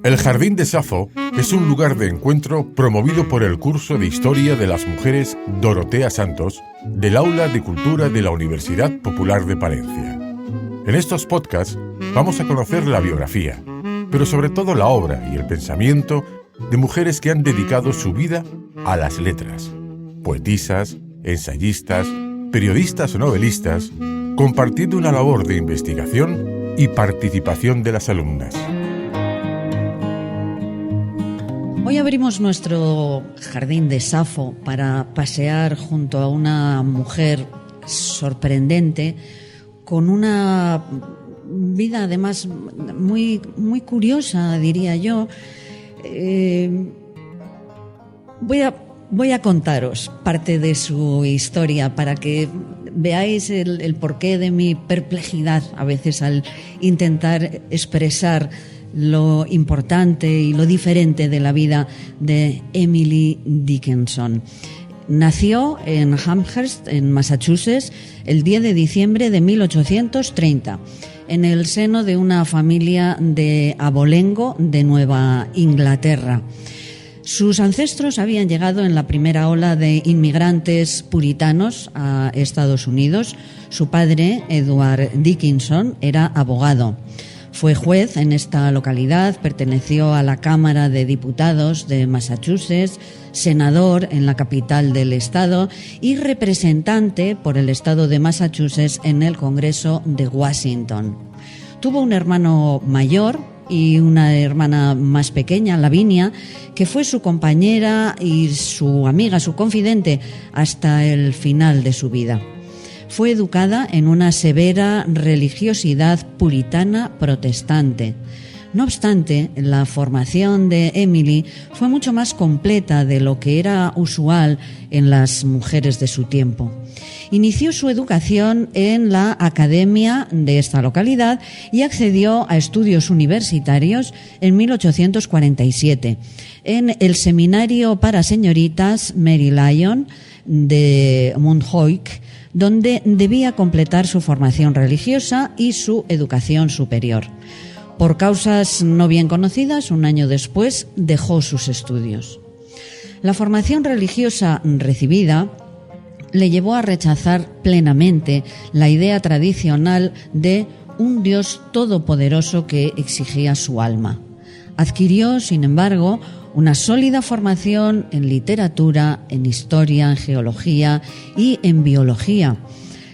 El Jardín de Safo es un lugar de encuentro promovido por el curso de Historia de las Mujeres Dorotea Santos del Aula de Cultura de la Universidad Popular de Palencia. En estos podcasts vamos a conocer la biografía, pero sobre todo la obra y el pensamiento de mujeres que han dedicado su vida a las letras. Poetisas, ensayistas, periodistas o novelistas, compartiendo una labor de investigación y participación de las alumnas. Hoy abrimos nuestro Jardín de Safo para pasear junto a una mujer sorprendente, con una vida además muy curiosa, diría yo. Voy a contaros parte de su historia para que veáis el porqué de mi perplejidad a veces al intentar expresar lo importante y lo diferente de la vida de Emily Dickinson. Nació en Amherst, en Massachusetts, el 10 de diciembre de 1830, en el seno de una familia de abolengo de Nueva Inglaterra. Sus ancestros habían llegado en la primera ola de inmigrantes puritanos a Estados Unidos. Su padre, Edward Dickinson, era abogado. Fue juez en esta localidad, perteneció a la Cámara de Diputados de Massachusetts, senador en la capital del estado y representante por el estado de Massachusetts en el Congreso de Washington. Tuvo un hermano mayor y una hermana más pequeña, Lavinia, que fue su compañera y su amiga, su confidente, hasta el final de su vida. Fue educada en una severa religiosidad puritana protestante. No obstante, la formación de Emily fue mucho más completa de lo que era usual en las mujeres de su tiempo. Inició su educación en la academia de esta localidad y accedió a estudios universitarios en 1847 en el Seminario para Señoritas Mary Lyon de Monthoik, donde debía completar su formación religiosa y su educación superior. Por causas no bien conocidas, un año después dejó sus estudios. La formación religiosa recibida le llevó a rechazar plenamente la idea tradicional de un Dios todopoderoso que exigía su alma. Adquirió, sin embargo, una sólida formación en literatura, en historia, en geología y en biología.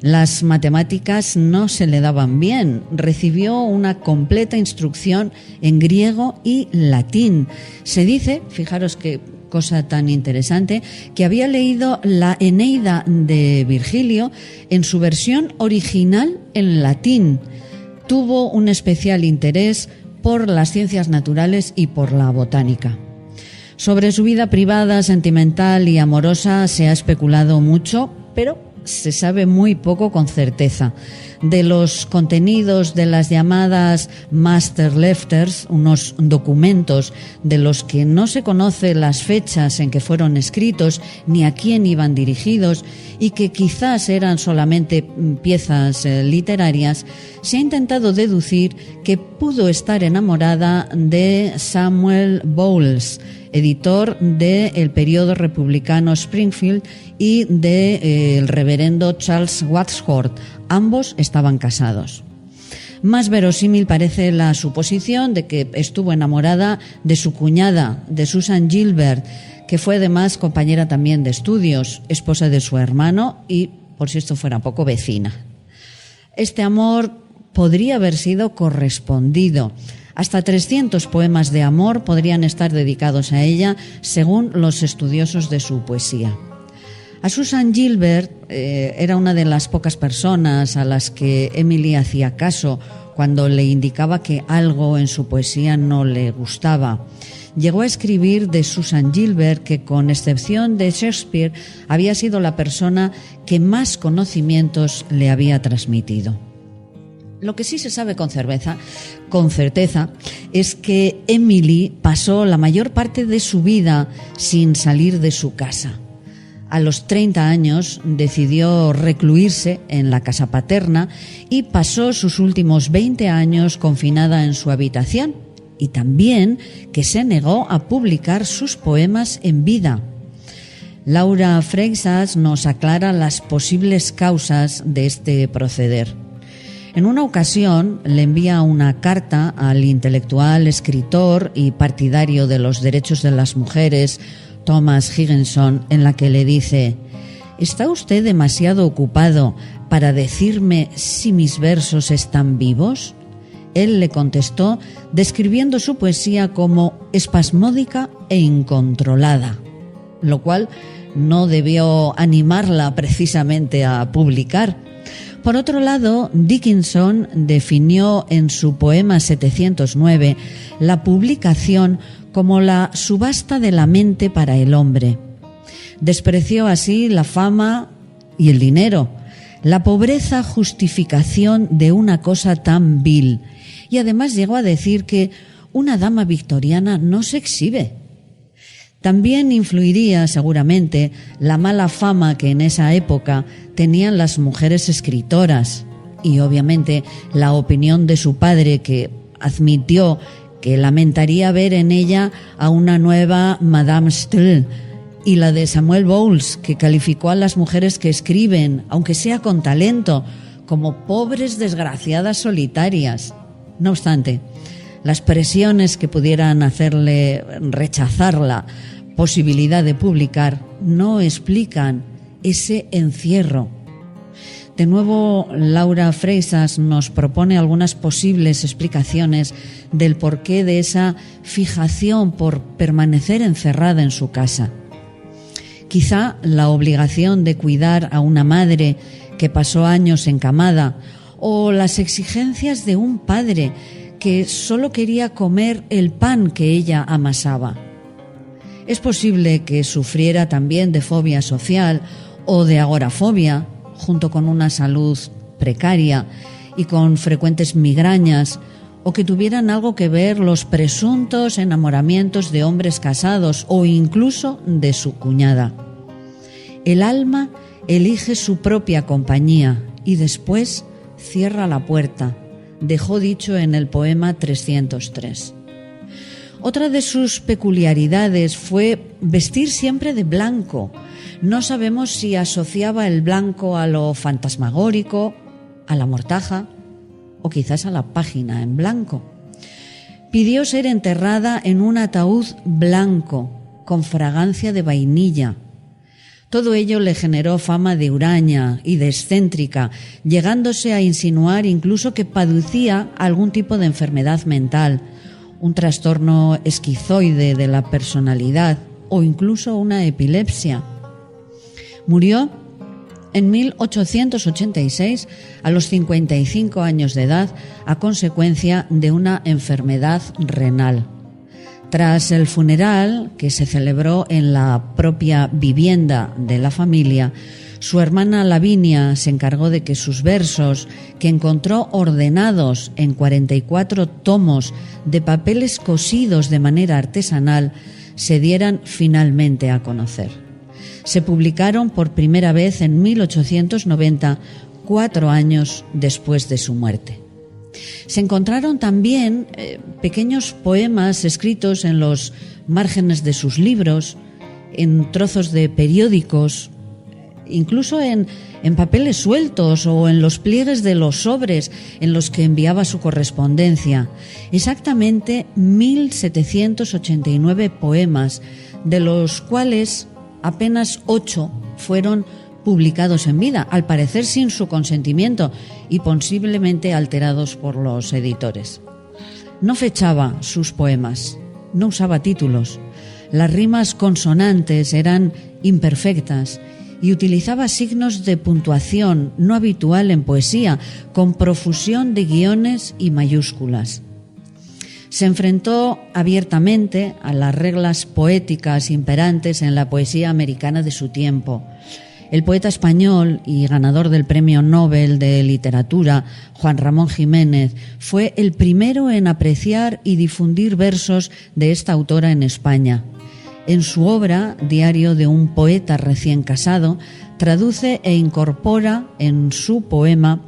Las matemáticas no se le daban bien. Recibió una completa instrucción en griego y latín. Se dice, fijaros qué cosa tan interesante, que había leído la Eneida de Virgilio en su versión original en latín. Tuvo un especial interés por las ciencias naturales y por la botánica. Sobre su vida privada, sentimental y amorosa se ha especulado mucho, pero se sabe muy poco con certeza. De los contenidos de las llamadas Master Letters, unos documentos de los que no se conoce las fechas en que fueron escritos ni a quién iban dirigidos y que quizás eran solamente piezas literarias, se ha intentado deducir que pudo estar enamorada de Samuel Bowles, editor del periódico republicano Springfield, y del reverendo Charles Wadsworth. Ambos estaban casados. Más verosímil parece la suposición de que estuvo enamorada de su cuñada, de Susan Gilbert, que fue además compañera también de estudios, esposa de su hermano y, por si esto fuera poco, vecina. Este amor podría haber sido correspondido. Hasta 300 poemas de amor podrían estar dedicados a ella, según los estudiosos de su poesía. A Susan Gilbert era una de las pocas personas a las que Emily hacía caso cuando le indicaba que algo en su poesía no le gustaba. Llegó a escribir de Susan Gilbert que, con excepción de Shakespeare, había sido la persona que más conocimientos le había transmitido. Lo que sí se sabe con certeza, es que Emily pasó la mayor parte de su vida sin salir de su casa. A los 30 años decidió recluirse en la casa paterna y pasó sus últimos 20 años confinada en su habitación y también que se negó a publicar sus poemas en vida. Laura Freixas nos aclara las posibles causas de este proceder. En una ocasión le envía una carta al intelectual, escritor y partidario de los derechos de las mujeres, Thomas Higginson, en la que le dice: ¿está usted demasiado ocupado para decirme si mis versos están vivos? Él le contestó describiendo su poesía como espasmódica e incontrolada, lo cual no debió animarla precisamente a publicar. Por otro lado, Dickinson definió en su poema 709 la publicación como la subasta de la mente para el hombre. Despreció así la fama y el dinero, la pobreza justificación de una cosa tan vil, y además llegó a decir que una dama victoriana no se exhibe. También influiría seguramente la mala fama que en esa época tenían las mujeres escritoras y obviamente la opinión de su padre, que admitió que lamentaría ver en ella a una nueva Madame Steele, y la de Samuel Bowles, que calificó a las mujeres que escriben, aunque sea con talento, como pobres desgraciadas solitarias. No obstante, las presiones que pudieran hacerle rechazar la posibilidad de publicar no explican ese encierro. De nuevo, Laura Freixas nos propone algunas posibles explicaciones del porqué de esa fijación por permanecer encerrada en su casa. Quizá la obligación de cuidar a una madre que pasó años encamada, o las exigencias de un padre que solo quería comer el pan que ella amasaba. Es posible que sufriera también de fobia social o de agorafobia, junto con una salud precaria y con frecuentes migrañas, o que tuvieran algo que ver los presuntos enamoramientos de hombres casados o incluso de su cuñada. El alma elige su propia compañía y después cierra la puerta, dejó dicho en el poema 303. Otra de sus peculiaridades fue vestir siempre de blanco. No sabemos si asociaba el blanco a lo fantasmagórico, a la mortaja o quizás a la página en blanco. Pidió ser enterrada en un ataúd blanco, con fragancia de vainilla. Todo ello le generó fama de huraña y de excéntrica, llegándose a insinuar incluso que padecía algún tipo de enfermedad mental, un trastorno esquizoide de la personalidad o incluso una epilepsia. Murió en 1886 a los 55 años de edad a consecuencia de una enfermedad renal. Tras el funeral, que se celebró en la propia vivienda de la familia, su hermana Lavinia se encargó de que sus versos, que encontró ordenados en 44 tomos de papeles cosidos de manera artesanal, se dieran finalmente a conocer. Se publicaron por primera vez en 1890, 4 años después de su muerte. Se encontraron también pequeños poemas escritos en los márgenes de sus libros, en trozos de periódicos, incluso en papeles sueltos o en los pliegues de los sobres en los que enviaba su correspondencia. Exactamente 1789 poemas, de los cuales apenas 8 fueron publicados en vida, al parecer sin su consentimiento y posiblemente alterados por los editores. No fechaba sus poemas, no usaba títulos, las rimas consonantes eran imperfectas y utilizaba signos de puntuación no habitual en poesía, con profusión de guiones y mayúsculas. Se enfrentó abiertamente a las reglas poéticas imperantes en la poesía americana de su tiempo. El poeta español y ganador del Premio Nobel de Literatura, Juan Ramón Jiménez, fue el primero en apreciar y difundir versos de esta autora en España. En su obra, Diario de un poeta recién casado, traduce e incorpora en su poema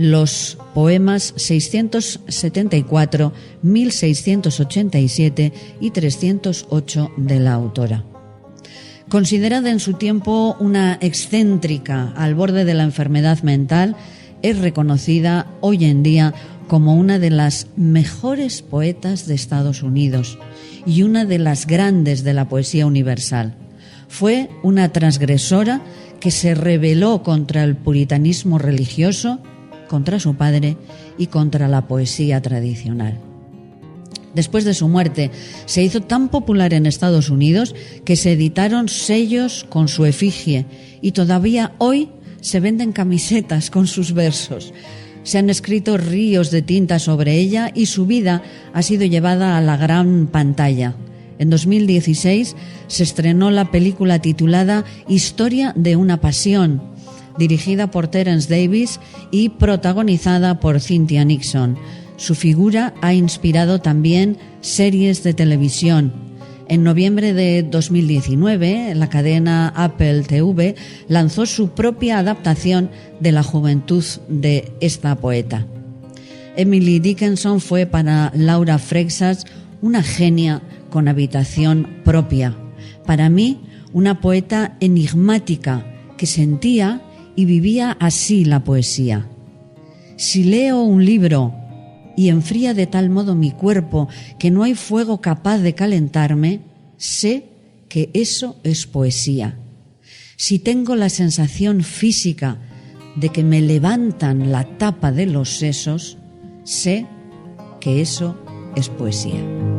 los poemas 674, 1687 y 308 de la autora. Considerada en su tiempo una excéntrica al borde de la enfermedad mental, es reconocida hoy en día como una de las mejores poetas de Estados Unidos y una de las grandes de la poesía universal. Fue una transgresora que se rebeló contra el puritanismo religioso, contra su padre y contra la poesía tradicional. Después de su muerte, se hizo tan popular en Estados Unidos que se editaron sellos con su efigie y todavía hoy se venden camisetas con sus versos. Se han escrito ríos de tinta sobre ella y su vida ha sido llevada a la gran pantalla. En 2016 se estrenó la película titulada Historia de una pasión, dirigida por Terence Davis y protagonizada por Cynthia Nixon. Su figura ha inspirado también series de televisión. En noviembre de 2019, la cadena Apple TV lanzó su propia adaptación de la juventud de esta poeta. Emily Dickinson fue para Laura Freixas una genia con habitación propia. Para mí, una poeta enigmática que sentía y vivía así la poesía. Si leo un libro y enfría de tal modo mi cuerpo que no hay fuego capaz de calentarme, sé que eso es poesía. Si tengo la sensación física de que me levantan la tapa de los sesos, sé que eso es poesía.